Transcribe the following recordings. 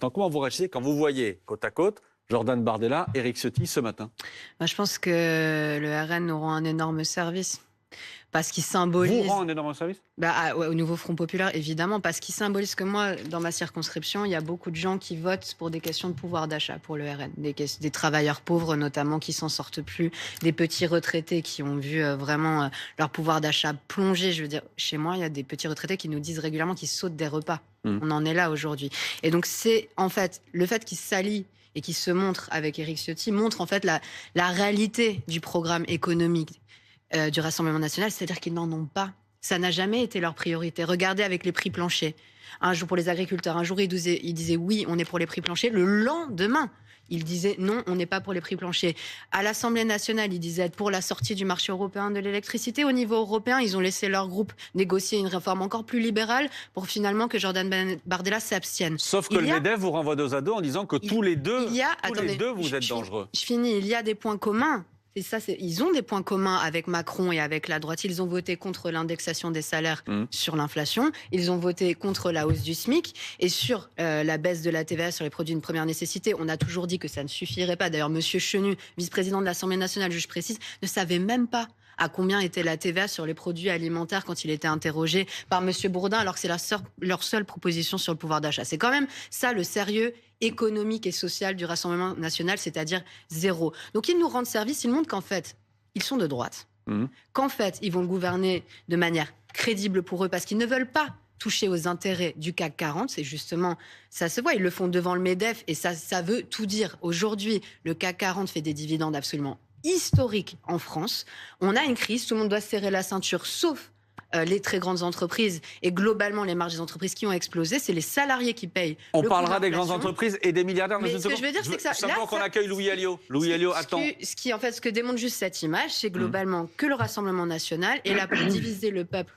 Comment vous réagissez quand vous voyez côte à côte Jordan Bardella, Éric Ciotti ce matin? Je pense que le RN nous rend un énorme service. Parce qu'il Vous symbolise. rend un énorme service? Ouais, au nouveau Front Populaire, évidemment, parce qu'il symbolise que moi, dans ma circonscription, il y a beaucoup de gens qui votent pour des questions de pouvoir d'achat pour le RN. Des travailleurs pauvres, notamment, qui s'en sortent plus. Des petits retraités qui ont vu vraiment leur pouvoir d'achat plonger. Je veux dire, chez moi, il y a des petits retraités qui nous disent régulièrement qu'ils sautent des repas. On en est là aujourd'hui. Et donc, c'est en fait le fait qu'ils s'allient et qu'ils se montrent avec Éric Ciotti montre en fait la réalité du programme économique du Rassemblement national, c'est-à-dire qu'ils n'en ont pas. Ça n'a jamais été leur priorité. Regardez avec les prix planchers. Un jour pour les agriculteurs, un jour ils disaient oui, on est pour les prix planchers. Le lendemain, ils disaient non, on n'est pas pour les prix planchers. À l'Assemblée nationale, ils disaient être pour la sortie du marché européen de l'électricité. Au niveau européen, ils ont laissé leur groupe négocier une réforme encore plus libérale pour finalement que Jordan Bardella s'abstienne. Sauf que le MEDEF vous renvoie dos à dos en disant que tous les deux, vous êtes dangereux. Je finis, il y a des points communs. Et ça, ils ont des points communs avec Macron et avec la droite. Ils ont voté contre l'indexation des salaires sur l'inflation. Ils ont voté contre la hausse du SMIC et sur la baisse de la TVA sur les produits de première nécessité. On a toujours dit que ça ne suffirait pas. D'ailleurs, Monsieur Chenu, vice-président de l'Assemblée nationale, je précise, ne savait même pas à combien était la TVA sur les produits alimentaires quand il était interrogé par Monsieur Bourdin, alors que c'est leur seule proposition sur le pouvoir d'achat. C'est quand même ça le sérieux économique et social du Rassemblement national, c'est-à-dire zéro. Donc ils nous rendent service, ils montrent qu'en fait, ils sont de droite. Qu'en fait, ils vont gouverner de manière crédible pour eux parce qu'ils ne veulent pas toucher aux intérêts du CAC 40. C'est justement, ça se voit, ils le font devant le MEDEF et ça veut tout dire. Aujourd'hui, le CAC 40 fait des dividendes absolument historiques en France. On a une crise, tout le monde doit se serrer la ceinture, sauf les très grandes entreprises et globalement les marges des entreprises qui ont explosé, c'est les salariés qui payent. On parlera des grandes entreprises et des milliardaires. Mais ce que je veux dire, c'est que ça. Simplement qu'on accueille Louis Alliot. Louis Alliot attend. Ce que démontre juste cette image, c'est globalement que le Rassemblement national est là pour diviser le peuple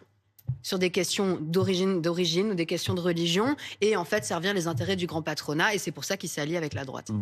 sur des questions d'origine ou des questions de religion et en fait servir les intérêts du grand patronat et c'est pour ça qu'il s'allie avec la droite.